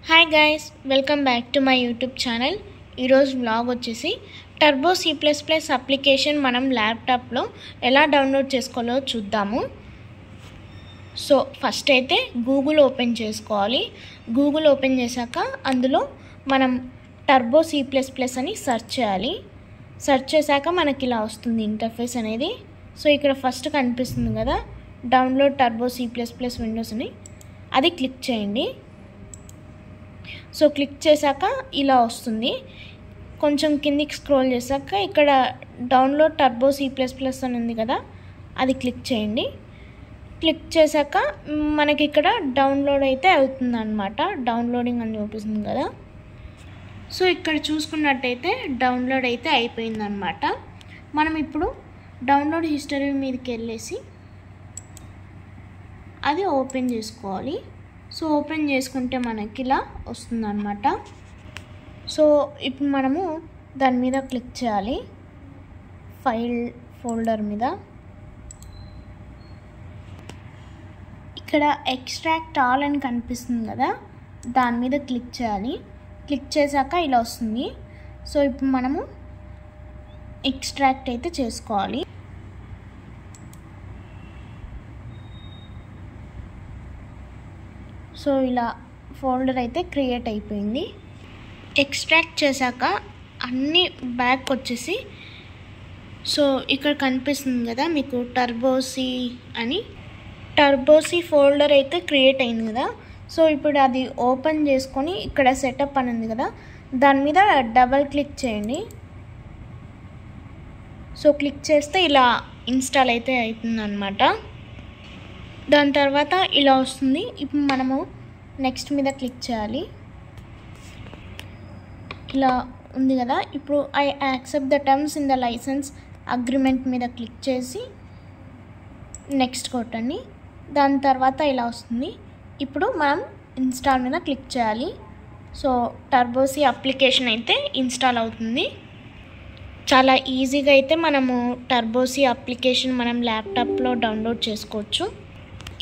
Hi guys, welcome back to my YouTube channel. ఈరోజు vlog వచ్చేసి turbo C++ application మనం ల్యాప్టాప్లో ఎలా డౌన్లోడ్ చేసుకోవాలో చూద్దాము. సో ఫస్ట్ అయితే గూగుల్ ఓపెన్ చేసుకోవాలి. గూగుల్ ఓపెన్ చేశాక అందులో మనం టర్బో C++ అని సెర్చ్ చేయాలి. సెర్చ్ చేశాక మనకి ఇలా వస్తుంది ఇంటర్ఫేస్ అనేది. సో ఇక్కడ ఫస్ట్ కనిపిస్తుంది కదా, డౌన్లోడ్ టర్బో C++ విండోస్ అని, అది క్లిక్ చేయండి. సో క్లిక్ చేశాక ఇలా వస్తుంది. కొంచెం కిందికి స్క్రోల్ చేశాక ఇక్కడ డౌన్లోడ్ టర్బో C++ అని ఉంది కదా, అది క్లిక్ చేయండి. క్లిక్ చేశాక మనకి ఇక్కడ డౌన్లోడ్ అయితే అవుతుంది అన్నమాట. డౌన్లోడింగ్ అని చూపిస్తుంది కదా. సో ఇక్కడ చూసుకున్నట్టయితే డౌన్లోడ్ అయితే అయిపోయిందన్నమాట. మనం ఇప్పుడు డౌన్లోడ్ హిస్టరీ మీదకి వెళ్ళేసి అది ఓపెన్ చేసుకోవాలి. సో ఓపెన్ చేసుకుంటే మనకి ఇలా వస్తుందన్నమాట. సో ఇప్పుడు మనము దాని మీద క్లిక్ చేయాలి, ఫైల్ ఫోల్డర్ మీద. ఇక్కడ ఎక్స్ట్రాక్ట్ ఆల్ అని కనిపిస్తుంది కదా, దాని మీద క్లిక్ చేయాలి. క్లిక్ చేశాక ఇలా వస్తుంది. సో ఇప్పుడు మనము ఎక్స్ట్రాక్ట్ అయితే చేసుకోవాలి. సో ఇలా ఫోల్డర్ అయితే క్రియేట్ అయిపోయింది. ఎక్స్ట్రాక్ట్ చేశాక అన్నీ బ్యాక్ వచ్చేసి, సో ఇక్కడ కనిపిస్తుంది కదా మీకు టర్బో C అని, టర్బో C ఫోల్డర్ అయితే క్రియేట్ అయింది కదా. సో ఇప్పుడు అది ఓపెన్ చేసుకొని ఇక్కడ సెటప్ అని ఉంది కదా, దాని మీద డబల్ క్లిక్ చేయండి. సో క్లిక్ చేస్తే ఇలా ఇన్స్టాల్ అయితే అవుతుంది అన్నమాట. దాని తర్వాత ఇలా వస్తుంది. ఇప్పుడు మనము నెక్స్ట్ మీద క్లిక్ చేయాలి. ఇలా ఉంది కదా. ఇప్పుడు I accept the terms in the licence agreement మీద క్లిక్ చేసి నెక్స్ట్ కొట్టండి. దాని తర్వాత ఇలా వస్తుంది. ఇప్పుడు మనం ఇన్స్టాల్ మీద క్లిక్ చేయాలి. సో టర్బో C అప్లికేషన్ అయితే ఇన్స్టాల్ అవుతుంది. చాలా ఈజీగా అయితే మనము టర్బో C అప్లికేషన్ మనం ల్యాప్టాప్లో డౌన్లోడ్ చేసుకోవచ్చు.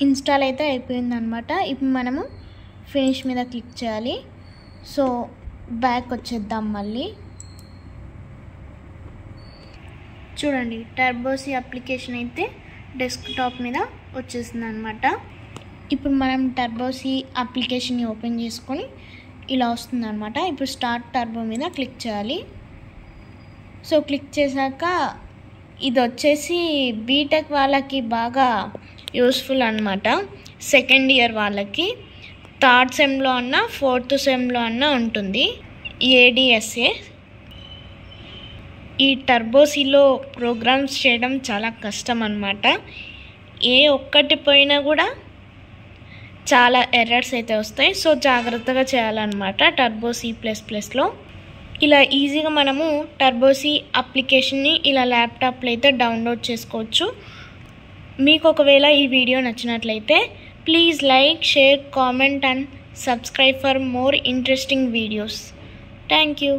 ఇన్స్టాల్ అయితే అయిపోయిందనమాట. ఇప్పుడు మనము ఫినిష్ మీద క్లిక్ చేయాలి. సో బ్యాక్ వచ్చేద్దాం మళ్ళీ. చూడండి, టర్బో C అప్లికేషన్ అయితే డెస్క్టాప్ మీద వచ్చేసింది అనమాట. ఇప్పుడు మనం టర్బో C అప్లికేషన్ని ఓపెన్ చేసుకొని ఇలా వస్తుంది అనమాట. ఇప్పుడు స్టార్ట్ టర్బో మీద క్లిక్ చేయాలి. సో క్లిక్ చేశాక ఇది వచ్చేసి బీటెక్ వాళ్ళకి బాగా యూస్ఫుల్ అనమాట. సెకండ్ ఇయర్ వాళ్ళకి, థర్డ్ సెమ్లో అన్నా ఫోర్త్ సెమ్లో అన్నా ఉంటుంది ADSA. ఈ టర్బో Cలో ప్రోగ్రామ్స్ చేయడం చాలా కష్టం అన్నమాట. ఏ ఒక్కటి పోయినా కూడా చాలా ఎర్రర్స్ అయితే వస్తాయి. సో జాగ్రత్తగా చేయాలన్నమాట టర్బో C++లో. ఇలా ఈజీగా మనము టర్బో C అప్లికేషన్ని ఇలా ల్యాప్టాప్లో అయితే డౌన్లోడ్ చేసుకోవచ్చు. మీకు ఒకవేళ ఈ వీడియో నచ్చినట్లయితే please like, share, comment and subscribe for more interesting videos. Thank you.